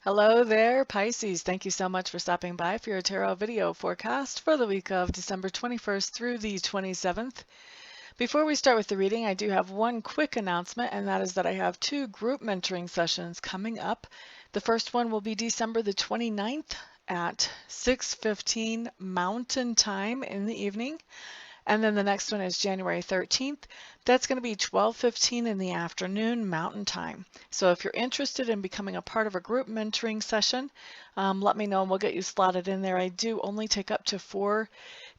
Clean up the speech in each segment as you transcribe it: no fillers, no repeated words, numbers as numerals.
Hello there, Pisces. Thank you so much for stopping by for your tarot video forecast for the week of December 21st through the 27th. Before we start with the reading, I do have one quick announcement, and that is that I have two group mentoring sessions coming up. The first one will be December the 29th at 6:15 Mountain Time in the evening. And then the next one is January 13th. That's going to be 12:15 in the afternoon Mountain Time. So if you're interested in becoming a part of a group mentoring session, let me know and we'll get you slotted in there. I do only take up to 4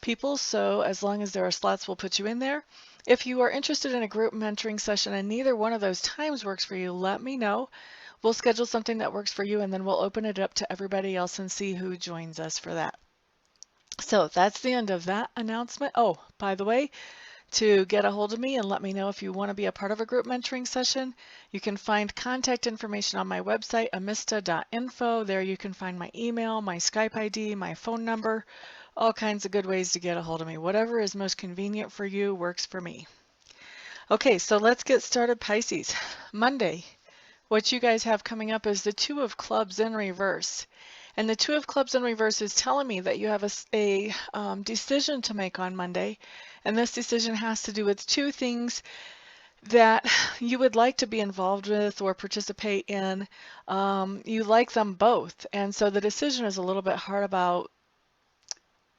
people, so as long as there are slots, we'll put you in there. If you are interested in a group mentoring session and neither one of those times works for you, let me know. We'll schedule something that works for you and then we'll open it up to everybody else and see who joins us for that. So that's the end of that announcement. Oh, by the way, to get a hold of me and let me know if you want to be a part of a group mentoring session, you can find contact information on my website, amista.info. There you can find my email, my Skype ID, my phone number, all kinds of good ways to get a hold of me. Whatever is most convenient for you works for me. Okay, so let's get started, Pisces. Monday, what you guys have coming up is the Two of Clubs in reverse. And the Two of Clubs in reverse is telling me that you have a decision to make on Monday. And this decision has to do with two things that you would like to be involved with or participate in. You like them both. And so the decision is a little bit hard about,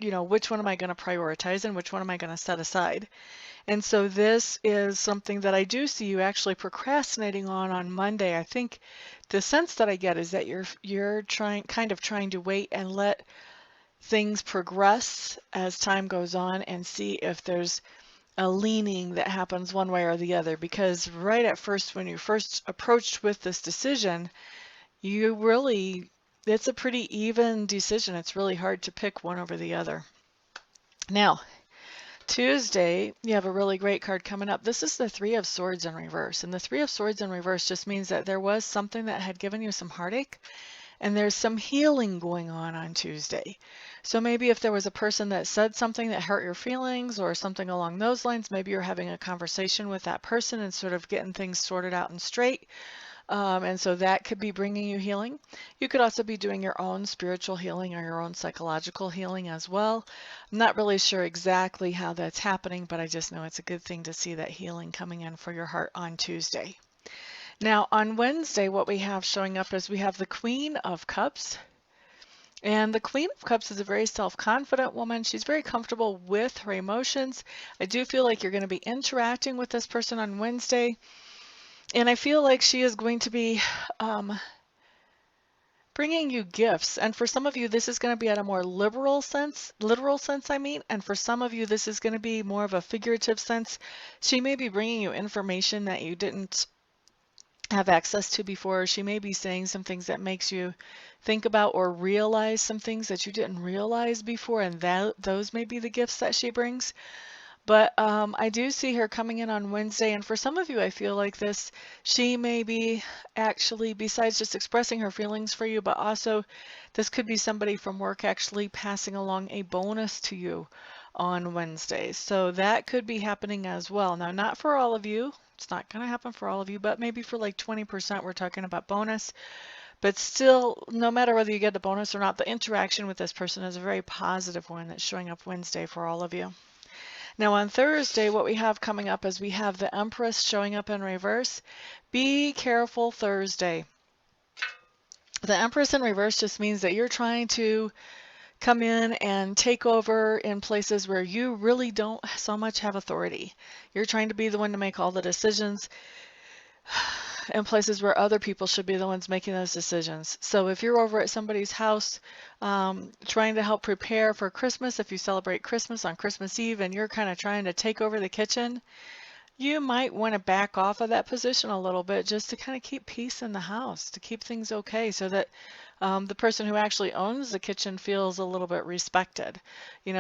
which one am I going to prioritize and which one am I going to set aside? And so this is something that I do see you actually procrastinating on Monday. I think the sense that I get is that you're kind of trying to wait and let things progress as time goes on and see if there's a leaning that happens one way or the other. Because right at first, when you first approached with this decision, it's a pretty even decision. It's really hard to pick one over the other. Now, Tuesday, you have a really great card coming up. This is the Three of Swords in reverse. And the Three of Swords in reverse just means that there was something that had given you some heartache and there's some healing going on Tuesday. So maybe if there was a person that said something that hurt your feelings or something along those lines, maybe you're having a conversation with that person and sort of getting things sorted out and straight. And so that could be bringing you healing. You could also be doing your own spiritual healing or your own psychological healing as well. I'm not really sure exactly how that's happening, but I just know it's a good thing to see that healing coming in for your heart on Tuesday. Now on Wednesday, what we have showing up is we have the Queen of Cups. And the Queen of Cups is a very self-confident woman. She's very comfortable with her emotions. I do feel like you're going to be interacting with this person on Wednesday. And I feel like she is going to be bringing you gifts. And for some of you, this is going to be at a more literal sense, and for some of you, this is going to be more of a figurative sense. She may be bringing you information that you didn't have access to before. She may be saying some things that makes you think about or realize some things that you didn't realize before, and those may be the gifts that she brings. But I do see her coming in on Wednesday, and for some of you, I feel like she may be actually, besides just expressing her feelings for you, but also this could be somebody from work actually passing along a bonus to you on Wednesday. So that could be happening as well. Now, not for all of you. It's not going to happen for all of you, but maybe for like 20%, we're talking about bonus. But still, no matter whether you get the bonus or not, the interaction with this person is a very positive one that's showing up Wednesday for all of you. Now on Thursday, what we have coming up is we have the Empress showing up in reverse. Be careful Thursday. The Empress in reverse just means that you're trying to come in and take over in places where you really don't so much have authority. You're trying to be the one to make all the decisions in places where other people should be the ones making those decisions. So if you're over at somebody's house trying to help prepare for Christmas, if you celebrate Christmas on Christmas Eve and you're kind of trying to take over the kitchen, you might want to back off of that position a little bit just to kind of keep peace in the house, to keep things okay, so that the person who actually owns the kitchen feels a little bit respected.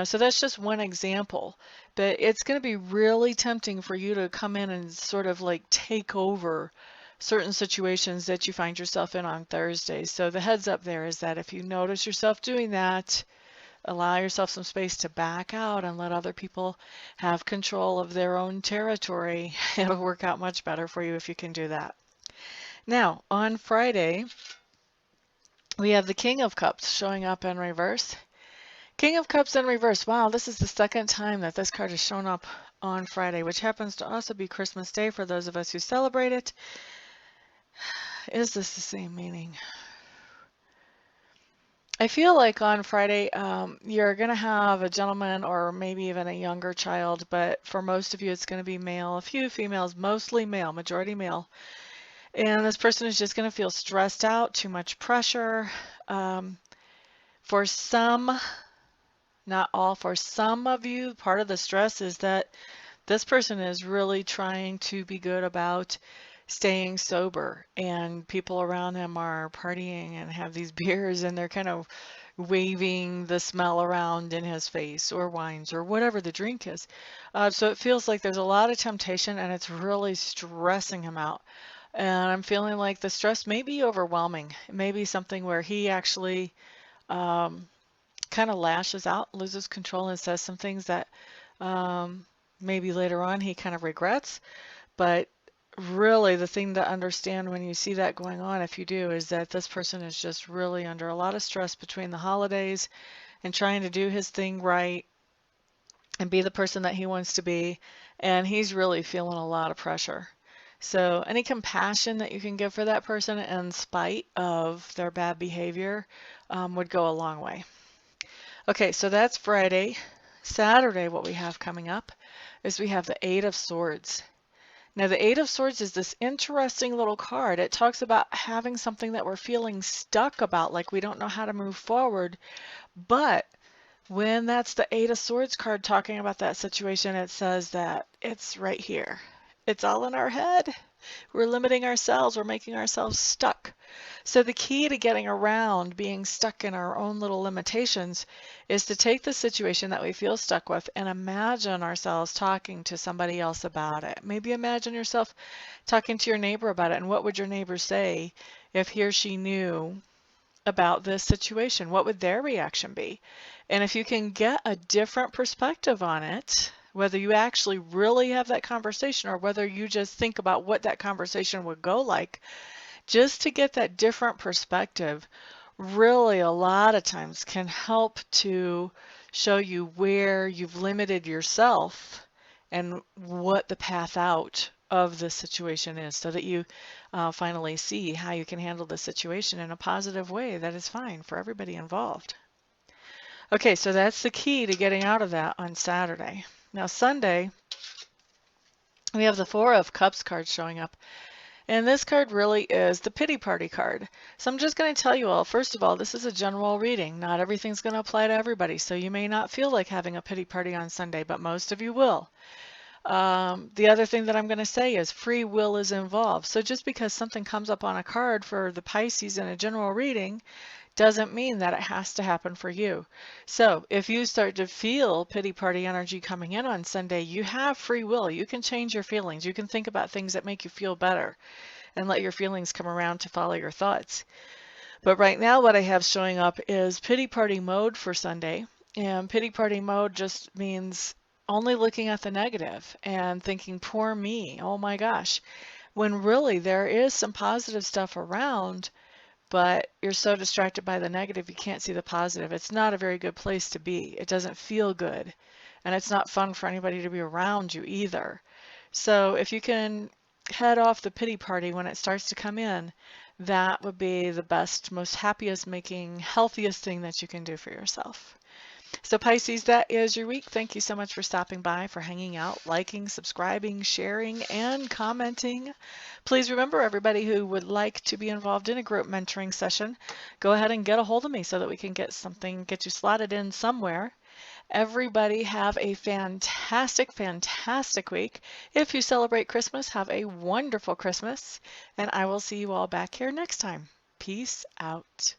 So that's just one example. But it's going to be really tempting for you to come in and sort of like take over certain situations that you find yourself in on Thursday. So the heads up there is that if you notice yourself doing that, allow yourself some space to back out and let other people have control of their own territory. It'll work out much better for you if you can do that. Now, on Friday, We have the King of Cups showing up in reverse. King of Cups in reverse. Wow, this is the second time that this card has shown up on Friday, which happens to also be Christmas Day for those of us who celebrate it. Is this the same meaning? I feel like on Friday, you're going to have a gentleman or maybe even a younger child, but for most of you, it's going to be male, a few females, mostly male, majority male. And this person is just going to feel stressed out, too much pressure. For some, not all, for some of you, part of the stress is that this person is really trying to be good about staying sober, and people around him are partying and have these beers, and they're kind of waving the smell around in his face, or wines, or whatever the drink is. So it feels like there's a lot of temptation, and it's really stressing him out. And I'm feeling like the stress may be overwhelming. It may be something where he actually kind of lashes out, loses control, and says some things that maybe later on he kind of regrets. But really, the thing to understand when you see that going on, if you do, is that this person is just really under a lot of stress between the holidays and trying to do his thing right and be the person that he wants to be. And he's really feeling a lot of pressure. So any compassion that you can give for that person in spite of their bad behavior would go a long way. Okay, so that's Friday. Saturday, what we have coming up is we have the Eight of Swords. Now, the Eight of Swords is this interesting little card. It talks about having something that we're feeling stuck about, like we don't know how to move forward. But when that's the Eight of Swords card talking about that situation, it says that it's right here. It's all in our head. We're limiting ourselves. We're making ourselves stuck. So the key to getting around being stuck in our own little limitations is to take the situation that we feel stuck with and imagine ourselves talking to somebody else about it. Maybe imagine yourself talking to your neighbor about it, and what would your neighbor say if he or she knew about this situation? What would their reaction be? And if you can get a different perspective on it, whether you actually really have that conversation or whether you just think about what that conversation would go like, just to get that different perspective really a lot of times can help to show you where you've limited yourself and what the path out of the situation is, so that you finally see how you can handle the situation in a positive way that is fine for everybody involved. Okay, so that's the key to getting out of that on Saturday. Now Sunday, we have the Four of Cups card showing up. And this card really is the pity party card. So I'm just going to tell you all, first of all, this is a general reading. Not everything's going to apply to everybody. So you may not feel like having a pity party on Sunday, but most of you will. The other thing that I'm going to say is free will is involved. So just because something comes up on a card for the Pisces in a general reading doesn't mean that it has to happen for you. So if you start to feel pity party energy coming in on Sunday, you have free will. You can change your feelings. You can think about things that make you feel better and let your feelings come around to follow your thoughts. But right now what I have showing up is pity party mode for Sunday. And pity party mode just means only looking at the negative and thinking, poor me, oh my gosh, when really there is some positive stuff around, but you're so distracted by the negative you can't see the positive. It's not a very good place to be. It doesn't feel good, and it's not fun for anybody to be around you either. So if you can head off the pity party when it starts to come in, that would be the best, most happiest making, healthiest thing that you can do for yourself. So Pisces, that is your week. Thank you so much for stopping by, for hanging out, liking, subscribing, sharing, and commenting. Please remember, everybody who would like to be involved in a group mentoring session, go ahead and get a hold of me so that we can get you slotted in somewhere. Everybody have a fantastic, fantastic week. If you celebrate Christmas, have a wonderful Christmas, and I will see you all back here next time. Peace out.